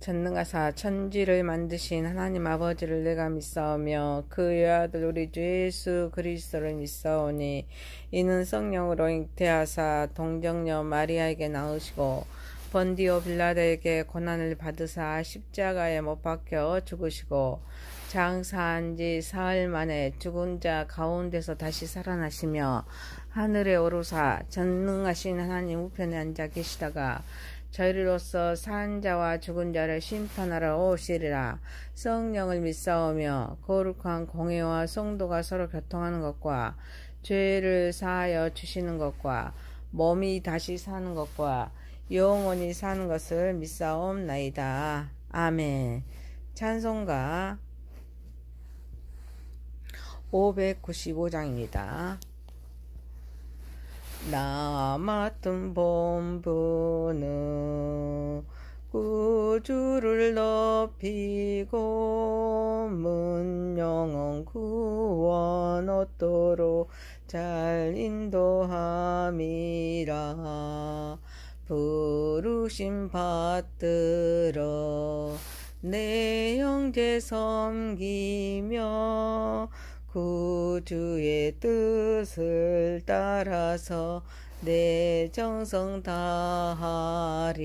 전능하사 천지를 만드신 하나님 아버지를 내가 믿사오며 그 외아들 우리 주 예수 그리스도를 믿사오니 이는 성령으로 잉태하사 동정녀 마리아에게 낳으시고 번디오 빌라도에게 고난을 받으사 십자가에 못 박혀 죽으시고 장사한 지 사흘 만에 죽은 자 가운데서 다시 살아나시며 하늘에 오르사 전능하신 하나님 우편에 앉아 계시다가 저희로서 산 자와 죽은 자를 심판하러 오시리라. 성령을 믿사오며 거룩한 공회와 성도가 서로 교통하는 것과 죄를 사하여 주시는 것과 몸이 다시 사는 것과 영원히 사는 것을 믿사옵나이다. 아멘. 찬송가 595장입니다. 나 맡은 본분은 구주를 높이고 문영원 구원 얻도록 잘 인도함이라. 부르심 받들어 내 형제 섬기며 구주의 뜻을 따라서 내 정성 다하리.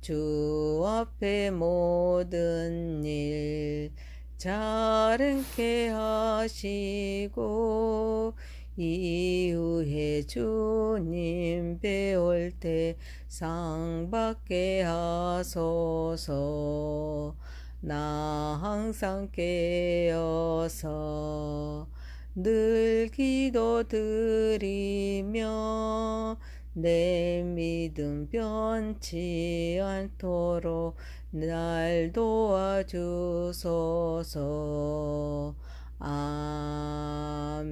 주 앞에 모든 일 잘 행케 하시고 이후에 주님 배울 때 상 받게 하소서. 나 항상 깨어서 늘 기도드리며 내 믿음 변치 않도록 날 도와주소서. 아멘.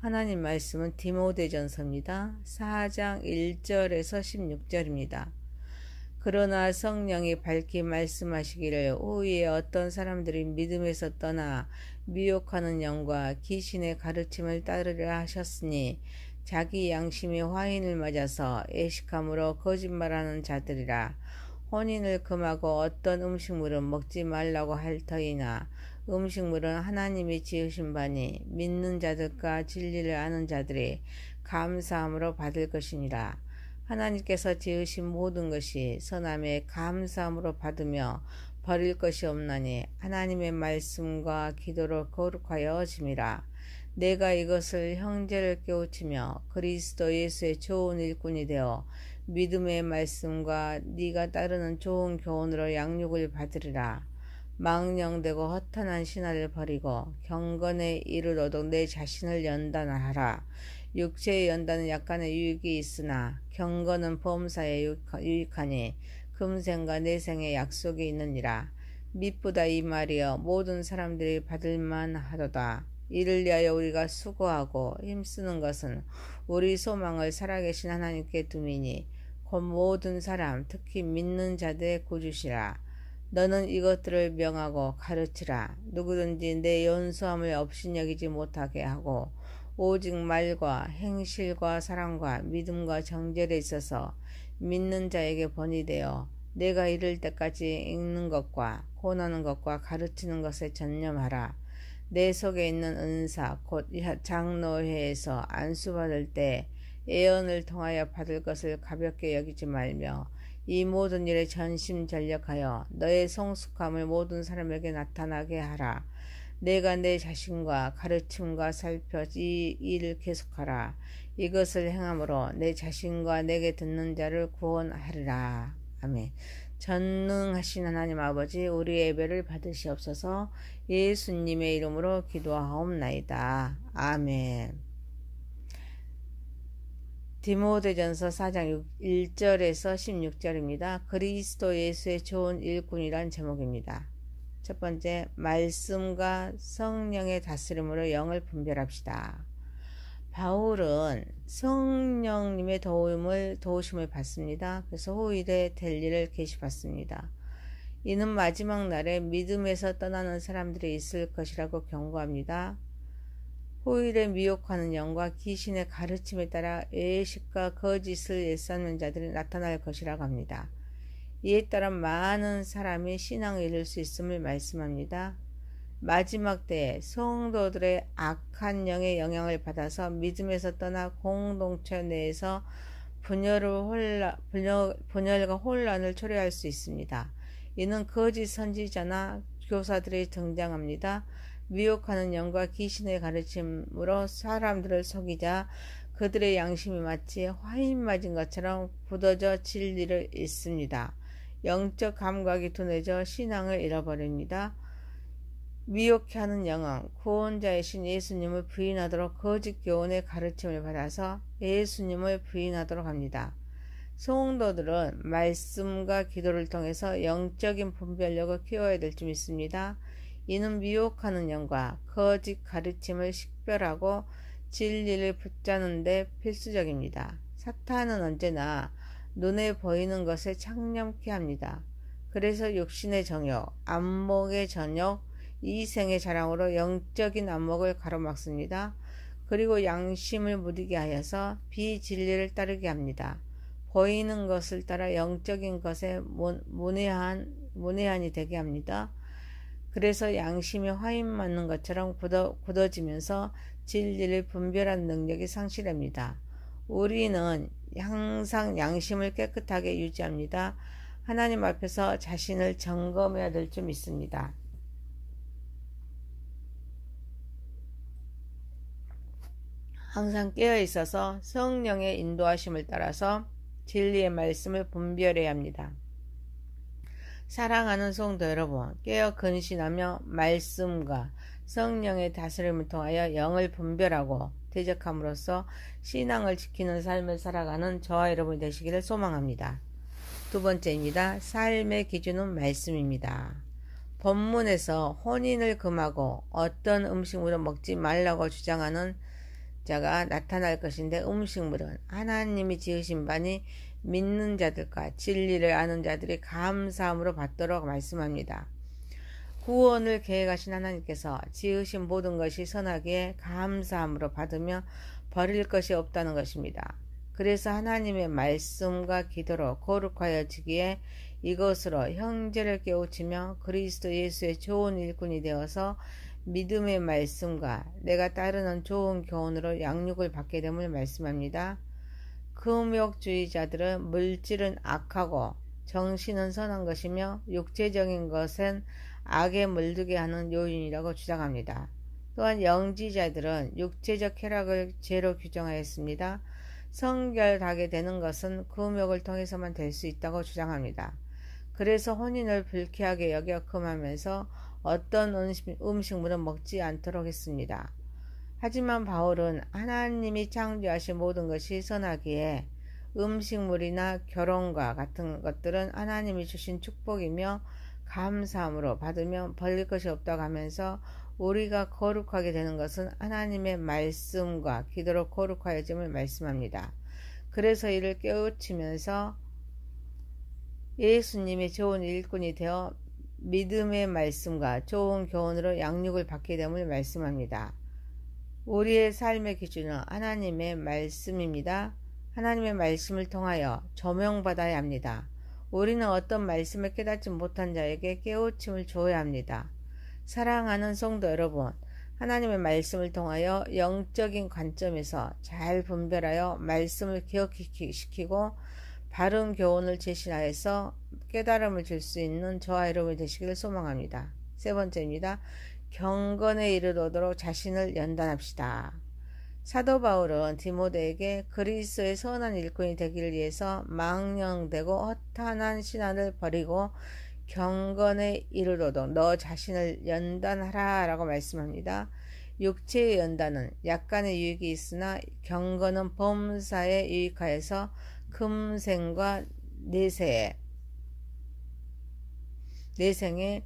하나님 말씀은 디모데전서입니다. 4장 1절에서 16절입니다. 그러나 성령이 밝히 말씀하시기를 후에 어떤 사람들이 믿음에서 떠나 미혹하는 영과 귀신의 가르침을 따르려 하셨으니 자기 양심이 화인을 맞아서 애식함으로 거짓말하는 자들이라. 혼인을 금하고 어떤 음식물은 먹지 말라고 할 터이나 음식물은 하나님이 지으신 바니 믿는 자들과 진리를 아는 자들이 감사함으로 받을 것이니라. 하나님께서 지으신 모든 것이 선함에 감사함으로 받으며 버릴 것이 없나니 하나님의 말씀과 기도로 거룩하여 짐이라. 내가 이것을 형제를 깨우치며 그리스도 예수의 좋은 일꾼이 되어 믿음의 말씀과 네가 따르는 좋은 교훈으로 양육을 받으리라. 망령되고 허탄한 신화를 버리고 경건에 이르도록 내 자신을 연단하라. 육체의 연단은 약간의 유익이 있으나 경건은 범사에 유익하니 금생과 내생의 약속이 있느니라. mit보다 이 말이여 모든 사람들이 받을만 하도다. 이를 위하여 우리가 수고하고 힘쓰는 것은 우리 소망을 살아계신 하나님께 둠이니 곧 모든 사람 특히 믿는 자들의 구주시라. 너는 이것들을 명하고 가르치라. 누구든지 내 연수함을 업신여기지 못하게 하고 오직 말과 행실과 사랑과 믿음과 정절에 있어서 믿는 자에게 본이 되어 내가 이를 때까지 읽는 것과 권하는 것과 가르치는 것에 전념하라. 내 속에 있는 은사 곧 장로회에서 안수받을 때 예언을 통하여 받을 것을 가볍게 여기지 말며 이 모든 일에 전심전력하여 너의 성숙함을 모든 사람에게 나타나게 하라. 내가 내 자신과 가르침과 살펴 이 일을 계속하라. 이것을 행함으로 내 자신과 내게 듣는 자를 구원하리라. 아멘. 전능하신 하나님 아버지, 우리의 예배를 받으시옵소서. 예수님의 이름으로 기도하옵나이다. 아멘. 디모데전서 4장 1절에서 16절입니다. 그리스도 예수의 좋은 일꾼이란 제목입니다. 첫 번째, 말씀과 성령의 다스림으로 영을 분별합시다. 바울은 성령님의 도우심을 받습니다. 그래서 후일에 될 일을 계시받습니다. 이는 마지막 날에 믿음에서 떠나는 사람들이 있을 것이라고 경고합니다. 후일에 미혹하는 영과 귀신의 가르침에 따라 외식과 거짓을 일삼는 자들이 나타날 것이라고 합니다. 이에 따라 많은 사람이 신앙을 이룰 수 있음을 말씀합니다. 마지막 때에 성도들의 악한 영의 영향을 받아서 믿음에서 떠나 공동체 내에서 분열과 혼란을 초래할 수 있습니다. 이는 거짓 선지자나 교사들이 등장합니다. 미혹하는 영과 귀신의 가르침으로 사람들을 속이자 그들의 양심이 마치 화인 맞은 것처럼 굳어져 진리를 잃습니다. 영적 감각이 둔해져 신앙을 잃어버립니다. 미혹해 하는 영은 구원자이신 예수님을 부인하도록 거짓 교훈의 가르침을 받아서 예수님을 부인하도록 합니다. 성도들은 말씀과 기도를 통해서 영적인 분별력을 키워야 될 줄 믿습니다. 이는 미혹하는 영과 거짓 가르침을 식별하고 진리를 붙잡는 데 필수적입니다. 사탄은 언제나 눈에 보이는 것에 창념케 합니다. 그래서 육신의 정욕, 안목의 전욕, 이생의 자랑으로 영적인 안목을 가로막습니다. 그리고 양심을 무디게 하여서 비진리를 따르게 합니다. 보이는 것을 따라 영적인 것에 문외한이 되게 합니다. 그래서 양심이 화인 맞는 것처럼 굳어지면서 진리를 분별하는 능력이 상실합니다. 우리는 항상 양심을 깨끗하게 유지합니다. 하나님 앞에서 자신을 점검해야 될 줄 믿습니다. 항상 깨어있어서 성령의 인도하심을 따라서 진리의 말씀을 분별해야 합니다. 사랑하는 성도 여러분, 깨어 근신하며 말씀과 성령의 다스림을 통하여 영을 분별하고 대적함으로써 신앙을 지키는 삶을 살아가는 저와 여러분이 되시기를 소망합니다. 두 번째입니다. 삶의 기준은 말씀입니다. 본문에서 혼인을 금하고 어떤 음식물은 먹지 말라고 주장하는 자가 나타날 것인데, 음식물은 하나님이 지으신 바니 믿는 자들과 진리를 아는 자들이 감사함으로 받도록 말씀합니다. 구원을 계획하신 하나님께서 지으신 모든 것이 선하기에 감사함으로 받으며 버릴 것이 없다는 것입니다. 그래서 하나님의 말씀과 기도로 거룩하여지기에 이것으로 형제를 깨우치며 그리스도 예수의 좋은 일꾼이 되어서 믿음의 말씀과 내가 따르는 좋은 교훈으로 양육을 받게 됨을 말씀합니다. 금욕주의자들은 물질은 악하고 정신은 선한 것이며 육체적인 것은 악에 물들게 하는 요인이라고 주장합니다. 또한 영지자들은 육체적 쾌락을 죄로 규정하였습니다. 성결하게 되는 것은 금욕을 통해서만 될 수 있다고 주장합니다. 그래서 혼인을 불쾌하게 여겨 금하면서 어떤 음식물은 먹지 않도록 했습니다. 하지만 바울은 하나님이 창조하신 모든 것이 선하기에 음식물이나 결혼과 같은 것들은 하나님이 주신 축복이며 감사함으로 받으면 벌릴 것이 없다고 하면서 우리가 거룩하게 되는 것은 하나님의 말씀과 기도로 거룩하여짐을 말씀합니다. 그래서 이를 깨우치면서 예수님의 좋은 일꾼이 되어 믿음의 말씀과 좋은 교훈으로 양육을 받게 됨을 말씀합니다. 우리의 삶의 기준은 하나님의 말씀입니다. 하나님의 말씀을 통하여 조명받아야 합니다. 우리는 어떤 말씀을 깨닫지 못한 자에게 깨우침을 줘야 합니다. 사랑하는 성도 여러분, 하나님의 말씀을 통하여 영적인 관점에서 잘 분별하여 말씀을 기억시키고 바른 교훈을 제시하여서 깨달음을 줄 수 있는 저와 여러분이 되시기를 소망합니다. 세 번째입니다. 경건에 이르도록 자신을 연단합시다. 사도 바울은 디모데에게 그리스도의 선한 일꾼이 되기를 위해서 망령되고 허탄한 신앙을 버리고 경건에 이르도록 너 자신을 연단하라 라고 말씀합니다. 육체의 연단은 약간의 유익이 있으나 경건은 범사에 유익하여서 금생과 내생에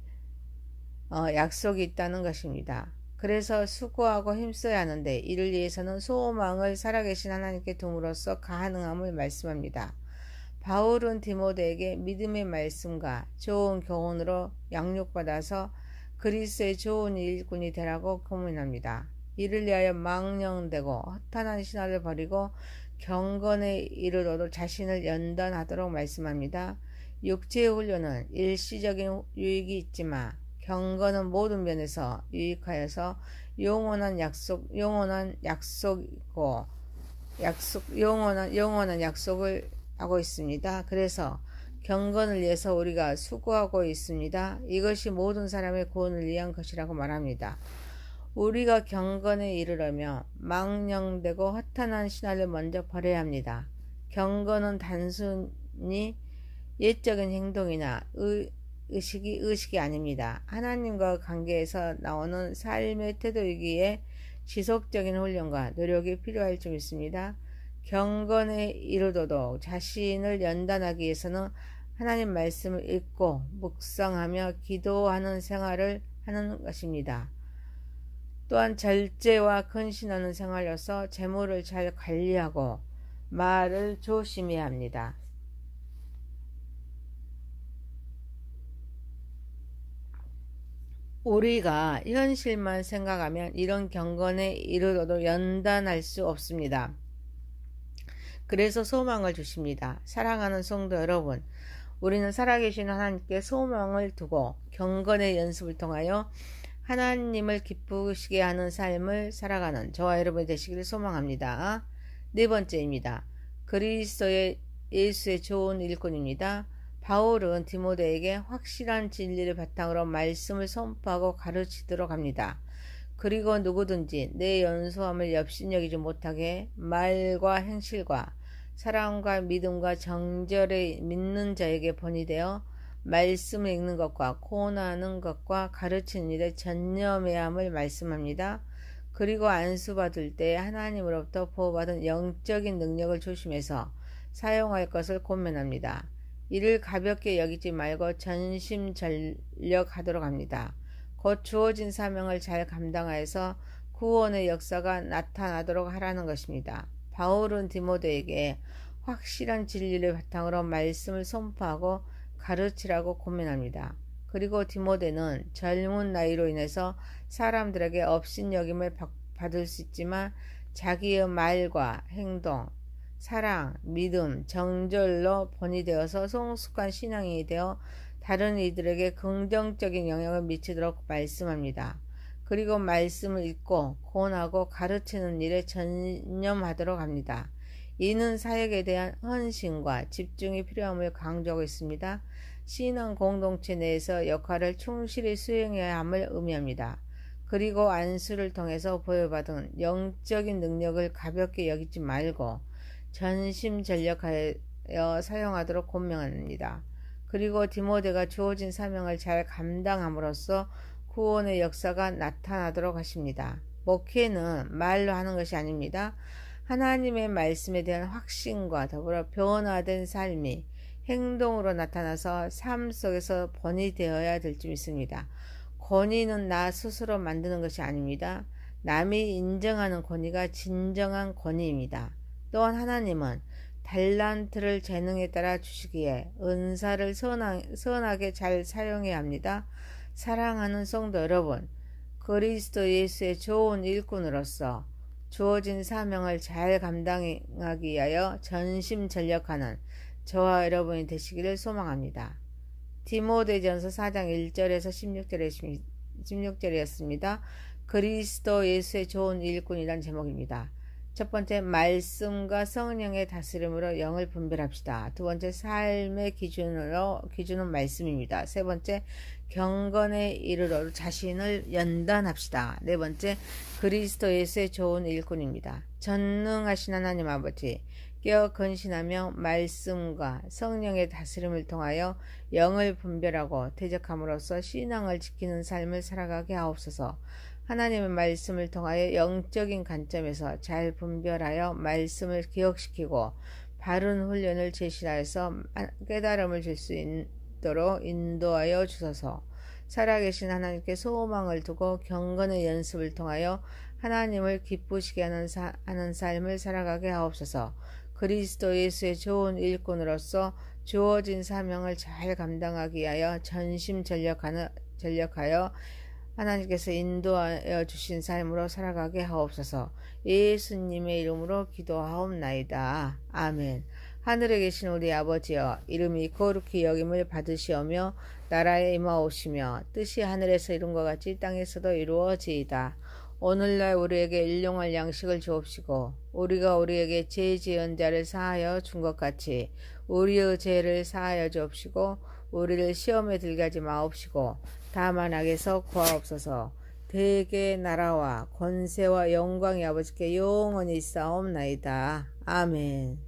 약속이 있다는 것입니다. 그래서 수고하고 힘써야 하는데 이를 위해서는 소망을 살아계신 하나님께 둠으로써 가능함을 말씀합니다. 바울은 디모데에게 믿음의 말씀과 좋은 교훈으로 양육받아서 그리스도의 좋은 일꾼이 되라고 고문합니다. 이를 위하여 망령되고 허탄한 신화를 버리고 경건에 이르도록 자신을 연단하도록 말씀합니다. 육체의 훈련은 일시적인 유익이 있지만 경건은 모든 면에서 유익하여서 영원한 약속을 하고 있습니다. 그래서 경건을 위해서 우리가 수고하고 있습니다. 이것이 모든 사람의 구원을 위한 것이라고 말합니다. 우리가 경건에 이르려면 망령되고 허탄한 신화를 먼저 버려야 합니다. 경건은 단순히 옛적인 행동이나 의식이 아닙니다. 하나님과 관계에서 나오는 삶의 태도이기에 지속적인 훈련과 노력이 필요할 줄 믿습니다. 경건에 이르도록 자신을 연단하기 위해서는 하나님 말씀을 읽고 묵상하며 기도하는 생활을 하는 것입니다. 또한 절제와 근신하는 생활로서 재물을 잘 관리하고 말을 조심해야 합니다. 우리가 현실만 생각하면 이런 경건에 이르러도 연단할 수 없습니다. 그래서 소망을 주십니다. 사랑하는 성도 여러분, 우리는 살아계신 하나님께 소망을 두고 경건의 연습을 통하여 하나님을 기쁘시게 하는 삶을 살아가는 저와 여러분이 되시기를 소망합니다. 네 번째입니다. 그리스도의 예수의 좋은 일꾼입니다. 바울은 디모데에게 확실한 진리를 바탕으로 말씀을 선포하고 가르치도록 합니다. 그리고 누구든지 내 연소함을 엽신여기지 못하게 말과 행실과 사랑과 믿음과 정절에 믿는 자에게 본이 되어 말씀을 읽는 것과 고난하는 것과 가르치는 일에 전념해야 함을 말씀합니다. 그리고 안수받을 때 하나님으로부터 보호받은 영적인 능력을 조심해서 사용할 것을 권면합니다. 이를 가볍게 여기지 말고 전심전력하도록 합니다. 곧 주어진 사명을 잘 감당하여서 구원의 역사가 나타나도록 하라는 것입니다. 바울은 디모데에게 확실한 진리를 바탕으로 말씀을 선포하고 가르치라고 권면합니다. 그리고 디모데는 젊은 나이로 인해서 사람들에게 업신여김을 받을 수 있지만 자기의 말과 행동, 사랑, 믿음, 정절로 본이 되어서 성숙한 신앙이 되어 다른 이들에게 긍정적인 영향을 미치도록 말씀합니다. 그리고 말씀을 읽고 권하고 가르치는 일에 전념하도록 합니다. 이는 사역에 대한 헌신과 집중이 필요함을 강조하고 있습니다. 신앙 공동체 내에서 역할을 충실히 수행해야 함을 의미합니다. 그리고 안수를 통해서 보여받은 영적인 능력을 가볍게 여기지 말고 전심전력하여 사용하도록 권면합니다. 그리고 디모데가 주어진 사명을 잘 감당함으로써 구원의 역사가 나타나도록 하십니다. 목회는 말로 하는 것이 아닙니다. 하나님의 말씀에 대한 확신과 더불어 변화된 삶이 행동으로 나타나서 삶 속에서 본이 되어야 될 줄 믿습니다. 권위는 나 스스로 만드는 것이 아닙니다. 남이 인정하는 권위가 진정한 권위입니다. 또한 하나님은 달란트를 재능에 따라 주시기에 은사를 선하게 잘 사용해야 합니다. 사랑하는 성도 여러분, 그리스도 예수의 좋은 일꾼으로서 주어진 사명을 잘 감당하기 위하여 전심전력하는 저와 여러분이 되시기를 소망합니다. 디모데전서 4장 1절에서 16절이었습니다. 그리스도 예수의 좋은 일꾼이란 제목입니다. 첫 번째, 말씀과 성령의 다스림으로 영을 분별합시다. 두 번째, 삶의 기준은 말씀입니다. 세 번째, 경건에 이르러 자신을 연단합시다. 네 번째, 그리스도 예수의 좋은 일꾼입니다. 전능하신 하나님 아버지, 깨어 근신하며 말씀과 성령의 다스림을 통하여 영을 분별하고 대적함으로써 신앙을 지키는 삶을 살아가게 하옵소서. 하나님의 말씀을 통하여 영적인 관점에서 잘 분별하여 말씀을 기억시키고 바른 훈련을 제시하여서 깨달음을 줄 수 있도록 인도하여 주소서. 살아계신 하나님께 소망을 두고 경건의 연습을 통하여 하나님을 기쁘시게 하는 삶을 살아가게 하옵소서. 그리스도 예수의 좋은 일꾼으로서 주어진 사명을 잘 감당하기 위하여 전심전력하여 하나님께서 인도하여 주신 삶으로 살아가게 하옵소서. 예수님의 이름으로 기도하옵나이다. 아멘. 하늘에 계신 우리 아버지여, 이름이 거룩히 여김을 받으시오며 나라에 임하오시며 뜻이 하늘에서 이룬 것 같이 땅에서도 이루어지이다. 오늘날 우리에게 일용할 양식을 주옵시고 우리가 우리에게 죄 지은 자를 사하여 준 것 같이 우리의 죄를 사하여 주옵시고 우리를 시험에 들게 하지 마옵시고 다만 악에서 구하옵소서. 대개 나라와 권세와 영광이 아버지께 영원히 있사옵나이다. 아멘.